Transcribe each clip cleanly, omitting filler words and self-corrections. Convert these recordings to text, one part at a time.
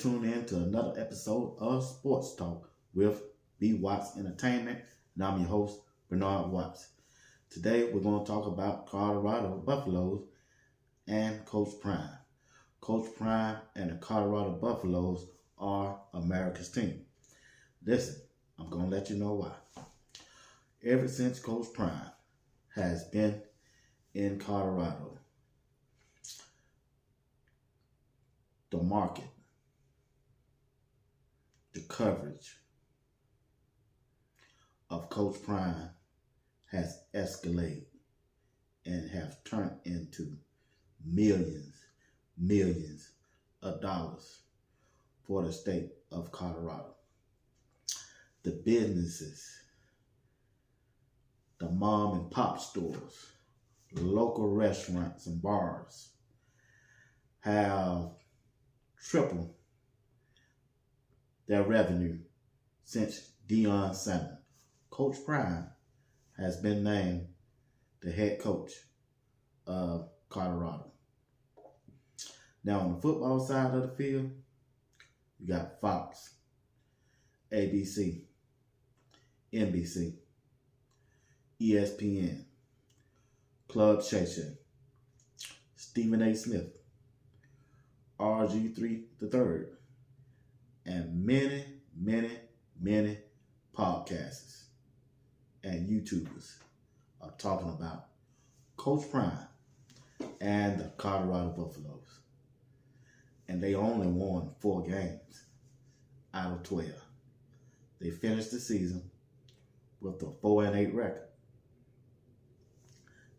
tuning in to another episode of Sports Talk with B. Watts Entertainment, and I'm your host, Bernard Watts. Today, we're going to talk about Colorado Buffaloes and Coach Prime. Coach Prime and the Colorado Buffaloes are America's team. Listen, I'm going to let you know why. Ever since Coach Prime has been in Colorado, the market, the coverage of Coach Prime has escalated and have turned into millions of dollars for the state of Colorado. The businesses, the mom and pop stores, local restaurants and bars have tripled their revenue since Deion Sanders. Coach Prime has been named the head coach of Colorado. Now on the football side of the field, you got Fox, ABC, NBC, ESPN, Club Shay Shay, Stephen A. Smith, RG3 III, and many podcasters and YouTubers are talking about Coach Prime and the Colorado Buffaloes. And they only won 4 games out of 12. They finished the season with a 4-8 record.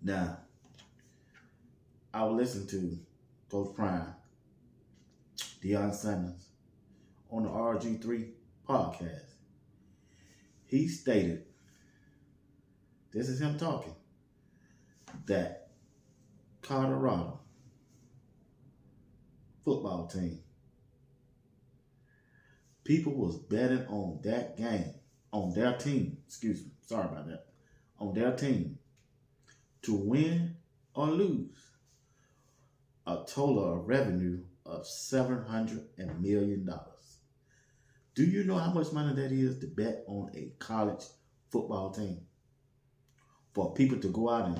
Now, I will listen to Coach Prime, Deion Sanders, on the RG3 podcast. He stated, this is him talking, that Colorado football team, people was betting on that game, on their team, on their team to win or lose a total of revenue of $700 million. Do you know how much money that is to bet on a college football team? For people to go out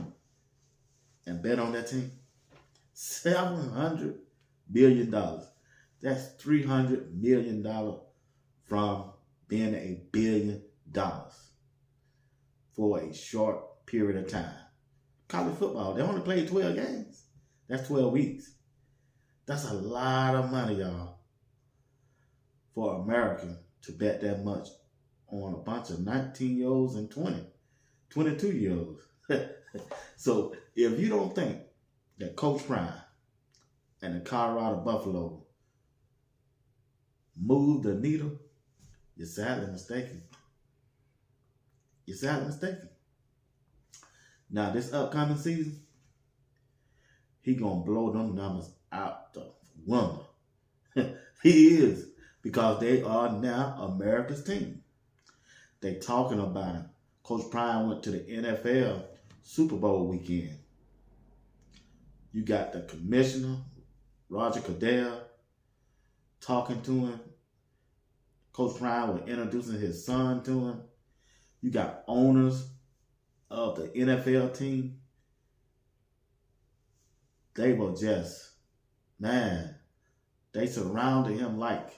and bet on that team? $700 million. That's $300 million from being $1 billion for a short period of time. College football, they only played 12 games. That's 12 weeks. That's a lot of money, y'all, for America to bet that much on a bunch of 19-year-olds and 22-year-olds. So if you don't think that Coach Prime and the Colorado Buffalo move the needle, you're sadly mistaken. You're sadly mistaken. Now, this upcoming season, he gonna blow them numbers out the window. He is, because they are now America's team. They talking about it. Coach Prime went to the NFL Super Bowl weekend. You got the commissioner, Roger Goodell, talking to him. Coach Prime was introducing his son to him. You got owners of the NFL team. They were just, they surrounded him like,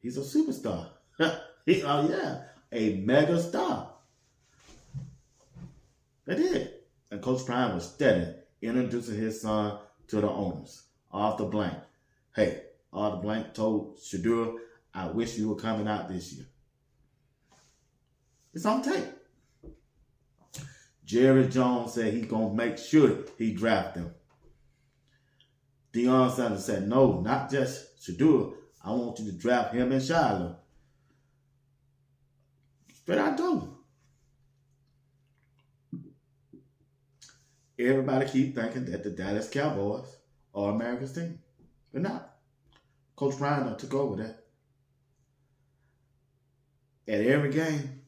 he's a superstar. A mega star. They did. And Coach Prime was steady introducing his son to the owners. Arthur Blank. Hey, Arthur Blank told Shedeur, I wish you were coming out this year. It's on tape. Jerry Jones said he's going to make sure he draft him. Deion Sanders said, no, not just Shedeur. I want you to draft him and Shiloh. Straight out told him. Everybody keep thinking that the Dallas Cowboys are America's team. They're not. Coach Prime took over that. At every game,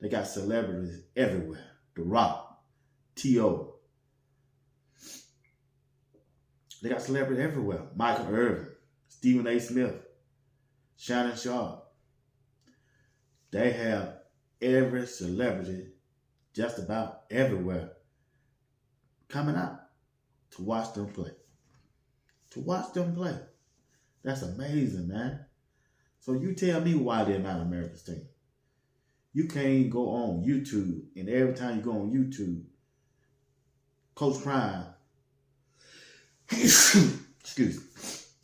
they got celebrities everywhere. The Rock, T.O. They got celebrities everywhere. Michael Irvin, Stephen A. Smith, Shannon Sharp. They have every celebrity just about everywhere coming out to watch them play. To watch them play. That's amazing, man. So you tell me why they're not America's team. You can't go on YouTube, and every time you go on YouTube, Coach Prime, excuse me,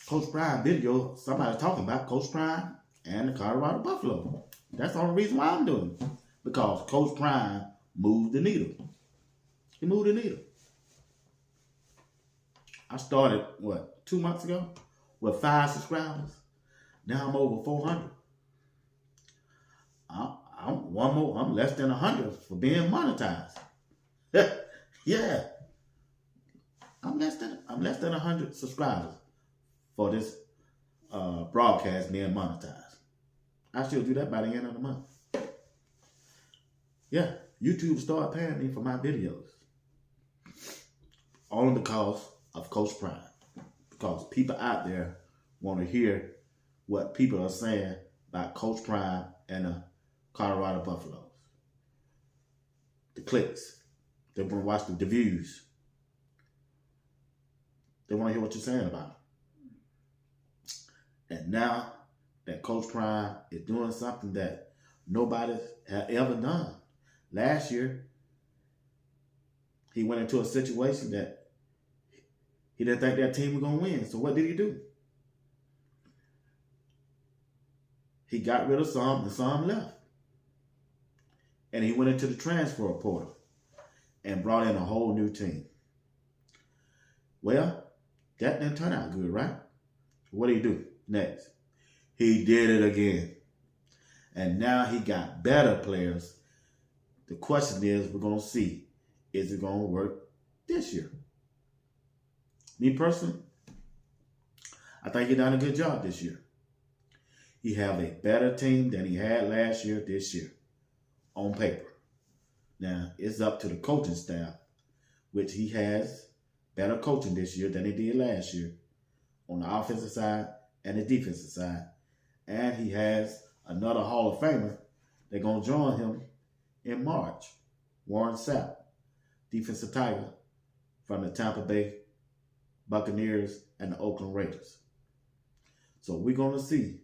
Coach Prime video, somebody talking about Coach Prime and the Colorado Buffalo. That's the only reason why I'm doing it. Because Coach Prime moved the needle. He moved the needle. I started, 2 months ago with 5 subscribers. Now I'm over 400. I'm less than 100 for being monetized. Yeah. I'm less than 100 subscribers for this broadcast being monetized. I should do that by the end of the month. Yeah, YouTube started paying me for my videos. Only because of Coach Prime. Because people out there want to hear what people are saying about Coach Prime and the Colorado Buffaloes. The clicks. They want to watch the views. They want to hear what you're saying about it. And now that Coach Prime is doing something that nobody has ever done. Last year, he went into a situation that he didn't think that team was going to win. So what did he do? He got rid of some and some left. And he went into the transfer portal and brought in a whole new team. Well, that didn't turn out good, right? What did he do next? He did it again. And now he got better players. The question is, we're going to see, is it going to work this year? Me personally, I think he done a good job this year. He have a better team than he had last year, this year, on paper. Now, it's up to the coaching staff, which he has better coaching this year than he did last year on the offensive side and the defensive side. And he has another Hall of Famer. They're going to join him in March. Warren Sapp, defensive tiger from the Tampa Bay Buccaneers and the Oakland Raiders. So we're going to see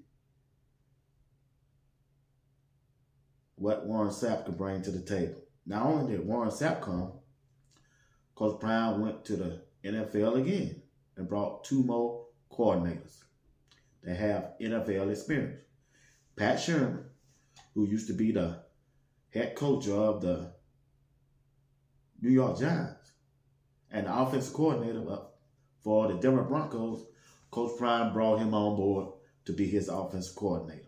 what Warren Sapp can bring to the table. Not only did Warren Sapp come, Coach Prime went to the NFL again and brought 2 more coordinators that have NFL experience. Pat Sherman, who used to be the head coach of the New York Giants, and the offensive coordinator for the Denver Broncos, Coach Prime brought him on board to be his offensive coordinator.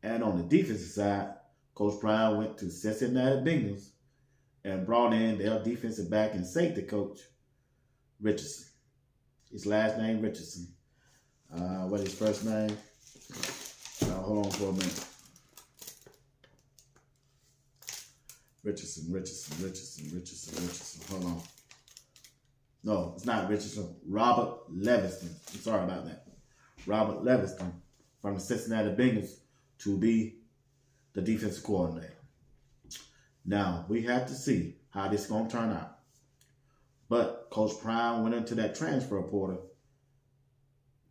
And on the defensive side, Coach Prime went to Cincinnati Bengals and brought in their defensive back and safety coach, Richardson. His last name, Richardson. What is his first name? Hold on for a minute. Richardson. Hold on. No, it's not Richardson. Robert Leviston. I'm sorry about that. Robert Leviston from the Cincinnati Bengals to be the defensive coordinator. Now, we have to see how this is going to turn out. But Coach Prime went into that transfer portal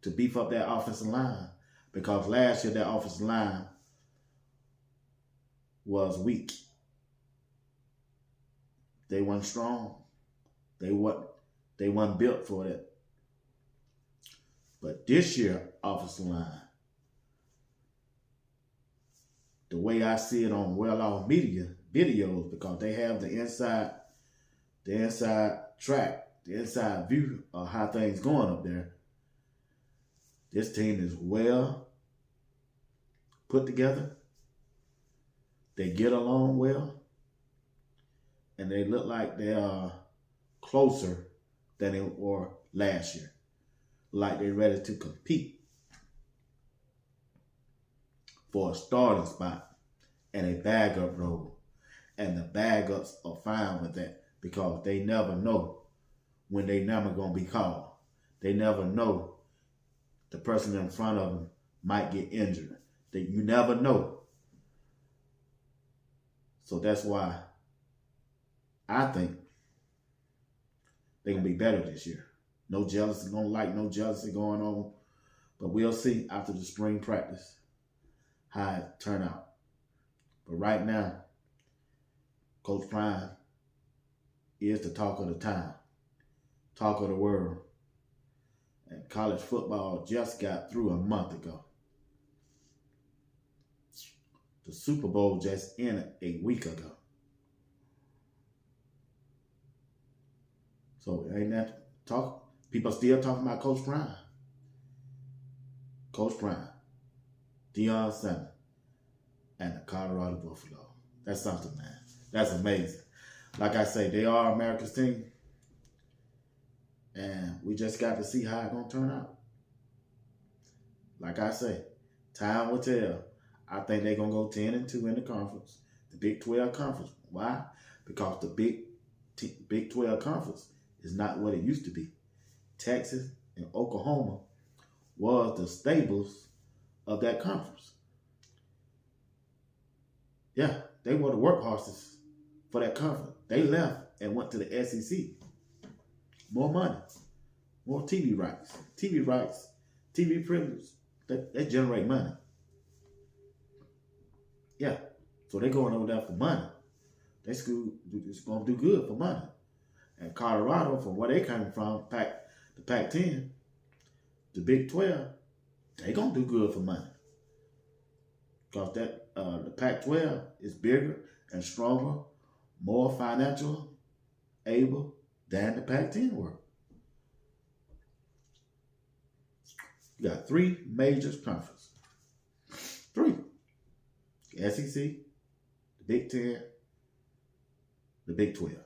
to beef up that offensive line because last year that offensive line was weak. They weren't strong. They weren't built for that. But this year, offensive line, the way I see it on well-off media videos, because they have the inside track, the inside view of how things going up there. This team is well put together. They get along well. And they look like they are closer than they were last year. Like they're ready to compete for a starting spot and a bag-up role. And the bag-ups are fine with that because they never know when they never going to be called. They never know the person in front of them might get injured. That you never know. So that's why I think they're going to be better this year. No jealousy, no jealousy going on. But we'll see after the spring practice how it turn out. But right now, Coach Prime is the talk of the town, talk of the world. And college football just got through a month ago. The Super Bowl just ended a week ago. So ain't that talk? People still talking about Coach Prime. Coach Prime, Deion Sanders, and the Colorado Buffalo. That's something, man. That's amazing. Like I say, they are America's team. And we just got to see how it's going to turn out. Like I say, time will tell. I think they're going to go 10-2 in the conference. The Big 12 conference. Why? Because the Big 12 conference is not what it used to be. Texas and Oklahoma was the stables of that conference. Yeah, they were the workhorses for that conference. They left and went to the SEC. More money, more TV rights, TV privilege. They generate money. Yeah, so they're going over there for money. They school is going to do good for money. And Colorado, from where they came from, the Pac-10, the Big 12, they going to do good for money. Because the Pac-12 is bigger and stronger, more financial able than the Pac-10 were. You got 3 major conferences. 3. The SEC, the Big 10, the Big 12.